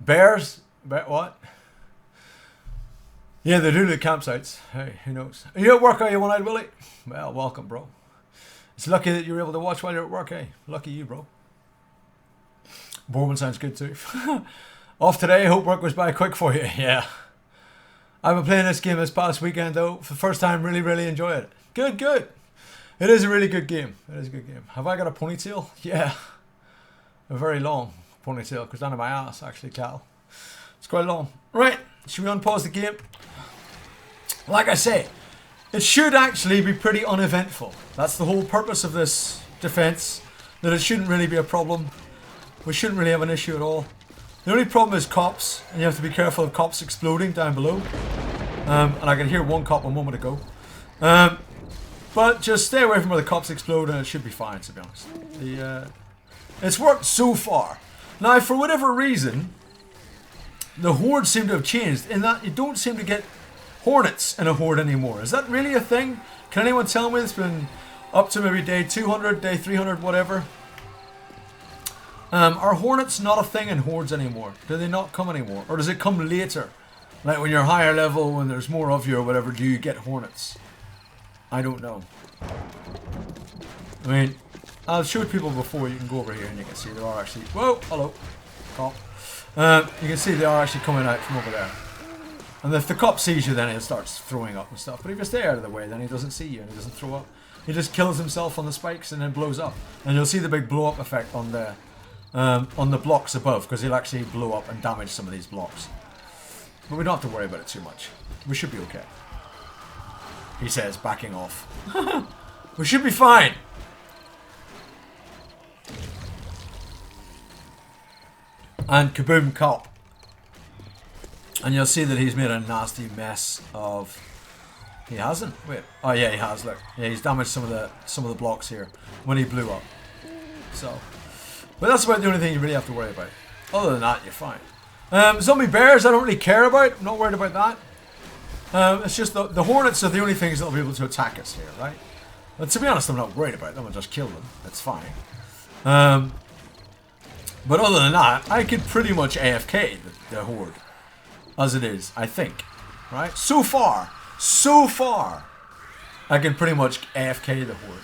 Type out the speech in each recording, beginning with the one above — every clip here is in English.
Bears? What? Yeah, they do the campsites. Hey, who knows? Are you at work, are you, one-eyed Willie? Well, welcome, bro. It's lucky that you're able to watch while you're at work, eh? Lucky you, bro. Borman sounds good too. Off today, hope work goes by quick for you. Yeah. I've been playing this game this past weekend though. For the first time, really, really enjoyed it. Good, good. It is a really good game. It is a good game. Have I got a ponytail? Yeah. A very long ponytail. Goes down to my ass, actually, Cal. It's quite long. Right. Should we unpause the game? Like I say, it should actually be pretty uneventful. That's the whole purpose of this defense. That it shouldn't really be a problem. We shouldn't really have an issue at all. The only problem is cops, and you have to be careful of cops exploding down below. And I can hear one cop a moment ago. But just stay away from where the cops explode and it should be fine, to be honest. It's worked so far. Now, for whatever reason, the hordes seem to have changed in that you don't seem to get hornets in a horde anymore. Is that really a thing? Can anyone tell me? It's been up to maybe day 200, day 300, whatever. Are hornets not a thing in hordes anymore? Do they not come anymore? Or does it come later? Like when you're higher level, when there's more of you or whatever, do you get hornets? I don't know. I mean, I've showed people before. You can go over here and you can see there are actually... Whoa, hello. Cop. You can see they are actually coming out from over there. And if the cop sees you, then he starts throwing up and stuff. But if you stay out of the way, then he doesn't see you and he doesn't throw up. He just kills himself on the spikes and then blows up. And you'll see the big blow up effect on the blocks above, because he'll actually blow up and damage some of these blocks. But we don't have to worry about it too much. We should be okay. He says, backing off. We should be fine. And kaboom, cop. And you'll see that he's made a nasty mess of... He hasn't? Wait. Oh yeah, he has, look. Yeah, he's damaged some of the blocks here when he blew up. So... But that's about the only thing you really have to worry about. Other than that, you're fine. Zombie bears, I don't really care about. I'm not worried about that. It's just the hornets are the only things that will be able to attack us here, right? But to be honest, I'm not worried about them. I'll just kill them. That's fine. But other than that, I could pretty much AFK the horde. As it is, I think. Right? So far, I can pretty much AFK the horde.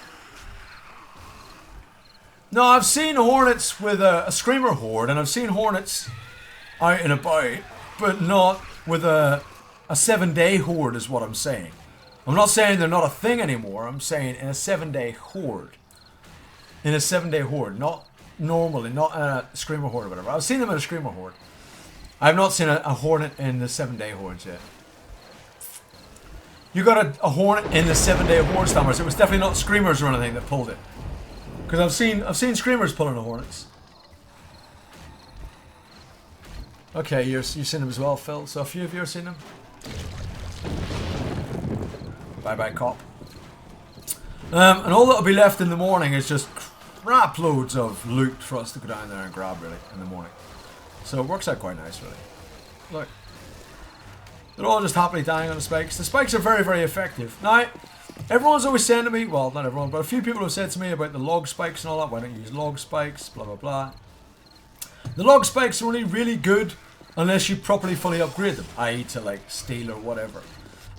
No, I've seen hornets with a screamer horde, and I've seen hornets out and about, but not with a 7-day horde is what I'm saying. I'm not saying they're not a thing anymore, I'm saying in a 7-day horde. In a 7-day horde, not normally, not a screamer horde or whatever. I've seen them in a screamer horde. I've not seen a hornet in the 7-day hordes yet. You got a hornet in the 7-day horde, Stammers. It was definitely not screamers or anything that pulled it. Because I've seen screamers pulling the hornets. Okay, you've seen them as well, Phil. So a few of you have seen them. Bye bye, cop. And all that'll be left in the morning is just crap loads of loot for us to go down there and grab, really, in the morning. So it works out quite nice, really. Look. They're all just happily dying on the spikes. The spikes are very, very effective. Now, everyone's always saying to me, well, not everyone, but a few people have said to me about the log spikes and all that. Why don't you use log spikes? Blah, blah, blah. The log spikes are only really good unless you properly fully upgrade them, i.e. to like steel or whatever.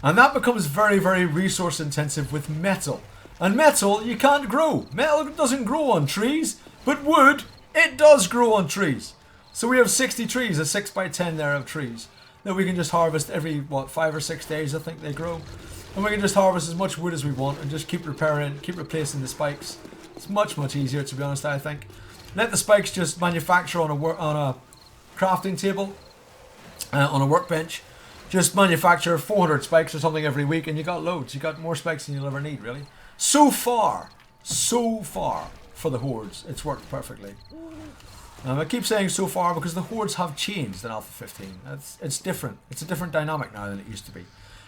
And that becomes very, very resource intensive with metal. And metal, you can't grow. Metal doesn't grow on trees, but wood, it does grow on trees. So we have 60 trees, a 6x10 there of trees, that we can just harvest every, 5 or 6 days, I think they grow. And we can just harvest as much wood as we want and just keep repairing, keep replacing the spikes. It's much, much easier, to be honest, I think. Let the spikes just manufacture on a crafting table, on a workbench. Just manufacture 400 spikes or something every week and you got loads. You got more spikes than you'll ever need, really. So far for the hordes, it's worked perfectly. I keep saying so far because the hordes have changed in Alpha 15. It's different. It's a different dynamic now than it used to be.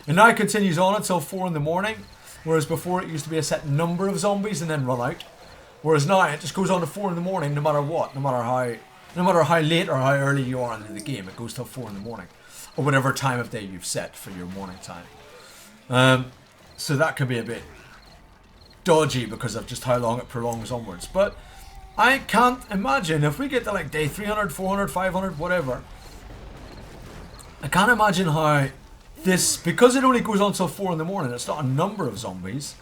And now it continues on until 4 in the morning, whereas before it used to be a set number of zombies and then run out. Whereas now it just goes on to 4 in the morning no matter what, no matter how late or how early you are in the game. It goes till 4 in the morning, or whatever time of day you've set for your morning time. So that could be a bit dodgy because of just how long it prolongs onwards. But I can't imagine if we get to like day 300, 400, 500, whatever, I can't imagine how this, because it only goes on till 4 in the morning, it's not a number of zombies.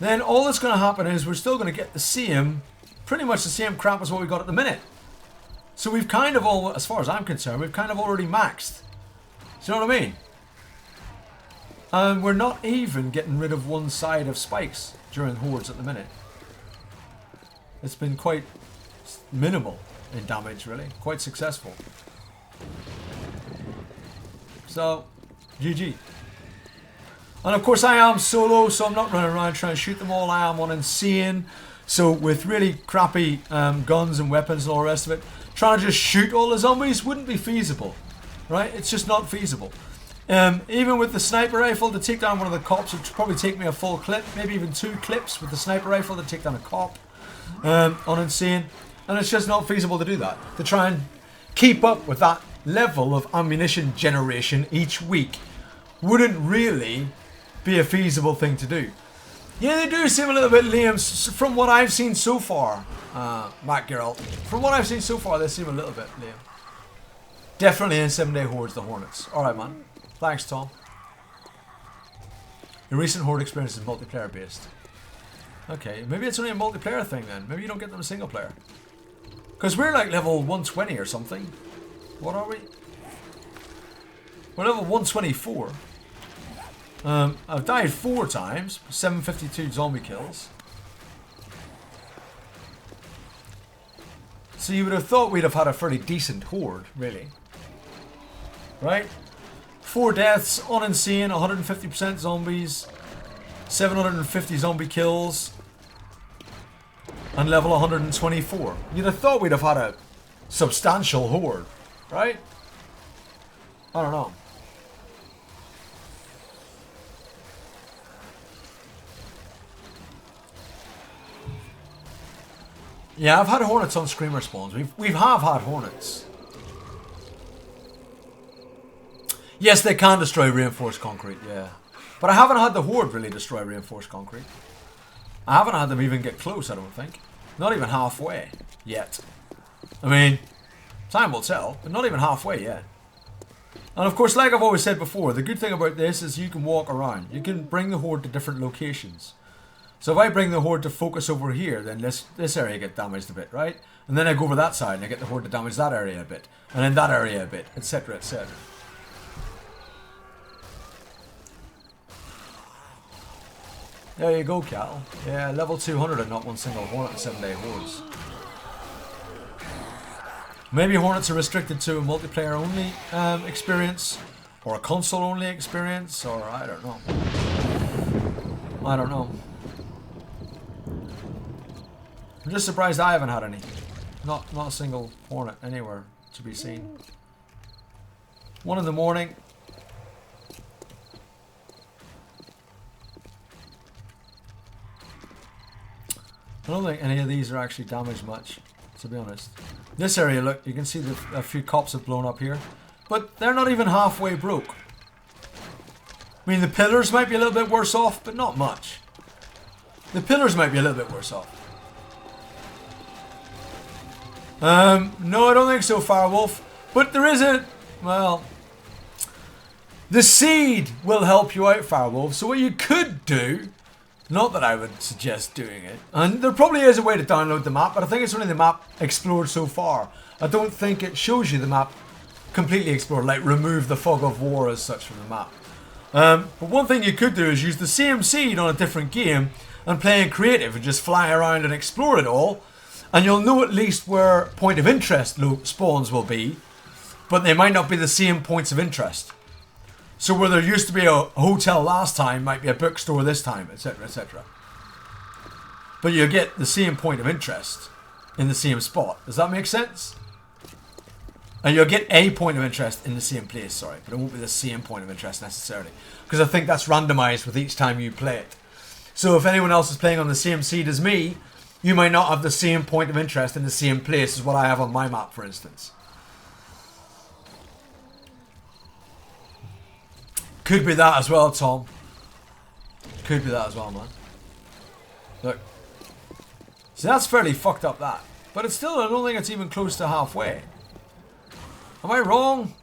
Then all that's going to happen is we're still going to get the same, pretty much the same crap as what we got at the minute. So we've kind of all, as far as I'm concerned, we've kind of already maxed. Do you know what I mean? And we're not even getting rid of one side of spikes during hordes at the minute. It's been quite minimal in damage, really. Quite successful. So, GG. And of course I am solo, so I'm not running around trying to shoot them all. I am on insane. So with really crappy guns and weapons and all the rest of it, trying to just shoot all the zombies wouldn't be feasible. Right? It's just not feasible. Even with the sniper rifle to take down one of the cops would probably take me a full clip, maybe even 2 clips with the sniper rifle to take down a cop on insane. And it's just not feasible to do that. To try and keep up with that level of ammunition generation each week wouldn't really be a feasible thing to do. Yeah, they do seem a little bit lame from what I've seen so far, Matt Geralt. From what I've seen so far, they seem a little bit lame. Definitely in 7-day hordes, the Hornets. Alright, man. Thanks, Tom. Your recent horde experience is multiplayer based. Okay, maybe it's only a multiplayer thing then. Maybe you don't get them a single player. Because we're like level 120 or something. What are we? We're level 124. I've died 4 times. 752 zombie kills. So you would have thought we'd have had a fairly decent horde, really. Right? 4 deaths on insane, 150% zombies, 750 zombie kills, and level 124. You'd have thought we'd have had a substantial horde, right? I don't know. Yeah, I've had hornets on Screamer spawns. We've had hornets. Yes, they can destroy reinforced concrete, yeah. But I haven't had the horde really destroy reinforced concrete. I haven't had them even get close, I don't think. Not even halfway yet. I mean, time will tell, but not even halfway yet. And of course, like I've always said before, the good thing about this is you can walk around. You can bring the horde to different locations. So if I bring the horde to focus over here, then this area get damaged a bit, right? And then I go over that side and I get the horde to damage that area a bit. And then that area a bit, etc, etc. There you go, Cal. Yeah, level 200 and not one single hornet in 7-day hordes. Maybe hornets are restricted to a multiplayer only experience, or a console only experience, or I don't know. I don't know. I'm just surprised I haven't had any. Not a single hornet anywhere to be seen. 1 in the morning. I don't think any of these are actually damaged much, to be honest. This area, look, you can see a few cops have blown up here. But they're not even halfway broke. I mean, the pillars might be a little bit worse off, but not much. The pillars might be a little bit worse off. No, I don't think so, Firewolf. But there is a... well... the seed will help you out, Firewolf. So what you could do... not that I would suggest doing it. And there probably is a way to download the map, but I think it's only the map explored so far. I don't think it shows you the map completely explored, like remove the fog of war as such from the map. But one thing you could do is use the same seed on a different game and play in creative and just fly around and explore it all. And you'll know at least where point of interest spawns will be, but they might not be the same points of interest. So where there used to be a hotel last time, might be a bookstore this time, etc, etc. But you get the same point of interest in the same spot. Does that make sense? And you'll get a point of interest in the same place, sorry. But it won't be the same point of interest necessarily. Because I think that's randomized with each time you play it. So if anyone else is playing on the same seed as me, you might not have the same point of interest in the same place as what I have on my map, for instance. Could be that as well, Tom. Could be that as well, man. Look. See, that's fairly fucked up, that. But it's still, I don't think it's even close to halfway. Am I wrong?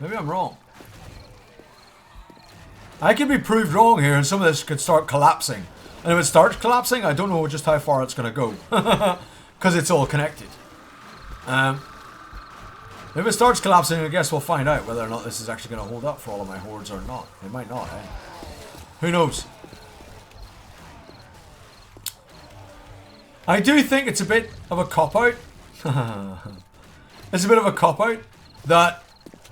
Maybe I'm wrong. I could be proved wrong here and some of this could start collapsing. And if it starts collapsing, I don't know just how far it's going to go. Because it's all connected. If it starts collapsing, I guess we'll find out whether or not this is actually going to hold up for all of my hordes or not. It might not, eh? Who knows? I do think it's a bit of a cop-out. It's a bit of a cop-out that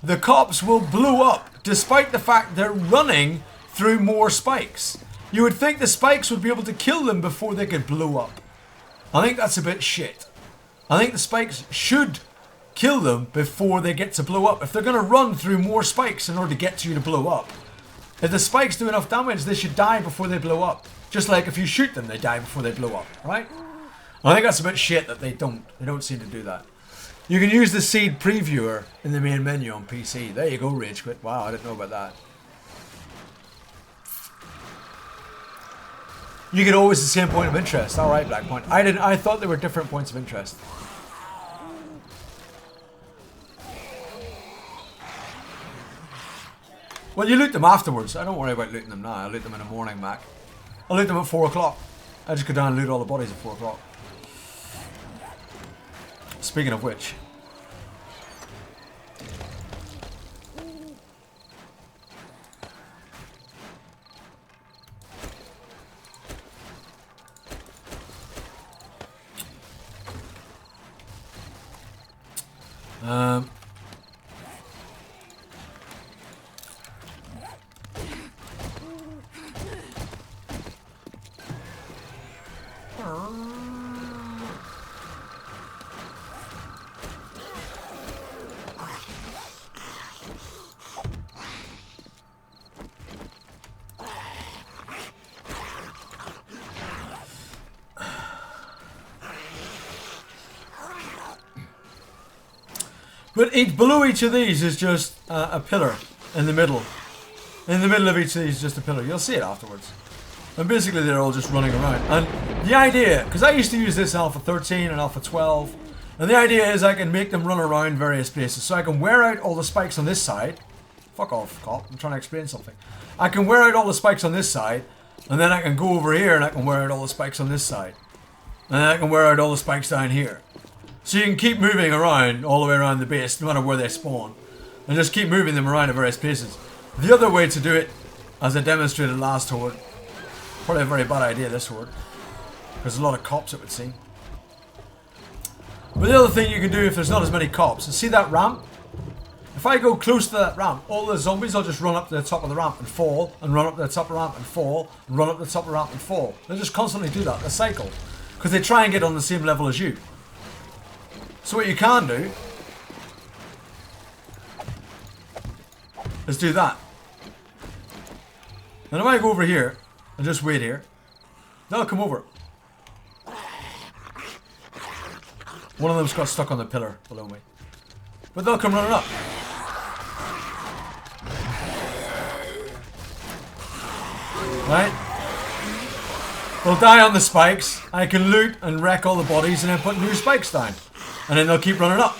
the cops will blow up despite the fact they're running through more spikes. You would think the spikes would be able to kill them before they could blow up. I think that's a bit shit. I think the spikes should kill them before they get to blow up. If they're going to run through more spikes in order to get to you to blow up, if the spikes do enough damage, they should die before they blow up. Just like if you shoot them, they die before they blow up, right? I think that's a bit shit that they don't seem to do that. You can use the seed previewer in the main menu on PC. There you go, Rage Quit. Wow, I didn't know about that. You get always the same point of interest. Alright, Black Point. I thought there were different points of interest. Well, you loot them afterwards. I don't worry about looting them now. I loot them in the morning, Mac. I loot them at 4 o'clock. I just go down and loot all the bodies at 4 o'clock. Speaking of which. But below each of these is just a pillar in the middle. In the middle of each of these is just a pillar. You'll see it afterwards. And basically they're all just running around. And the idea, because I used to use this in Alpha 13 and Alpha 12, and the idea is I can make them run around various places. So I can wear out all the spikes on this side. Fuck off, cop. I'm trying to explain something. I can wear out all the spikes on this side, and then I can go over here and I can wear out all the spikes on this side. And then I can wear out all the spikes down here. So you can keep moving around all the way around the base, no matter where they spawn. And just keep moving them around at various places. The other way to do it, as I demonstrated last horde, probably a very bad idea this horde. There's a lot of cops, it would seem. But the other thing you can do if there's not as many cops, is see that ramp? If I go close to that ramp, all the zombies will just run up to the top of the ramp and fall, and run up to the top of the ramp and fall, and run up to the top of the ramp and fall. They'll just constantly do that, the cycle. Because they try and get on the same level as you. So what you can do is do that. And if I go over here and just wait here, they'll come over. One of them's got stuck on the pillar below me. But they'll come running up. Right? They'll die on the spikes. I can loot and wreck all the bodies and then put new spikes down. And then they'll keep running up.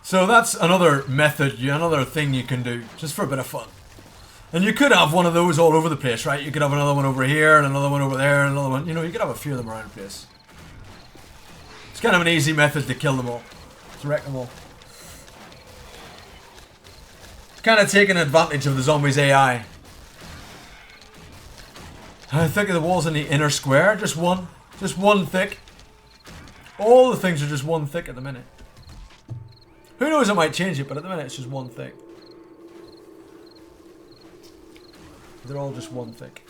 So that's another method, another thing you can do, just for a bit of fun. And you could have one of those all over the place, right? You could have another one over here, and another one over there, and another one. You know, you could have a few of them around the place. It's kind of an easy method to kill them all. To wreck them all. It's kind of taking advantage of the zombies' AI. How thick are the walls in the inner square? Just one. Just one thick. All the things are just one thick at the minute. Who knows, I might change it, but at the minute it's just one thick. They're all just one thick.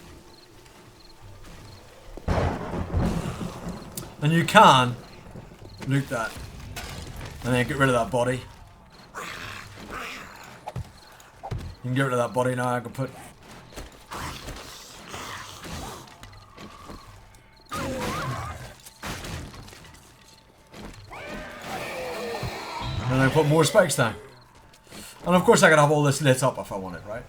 And you can loot that. And then get rid of that body. You can get rid of that body now. I can put... And I put more spikes down. And of course I can have all this lit up if I want it, right?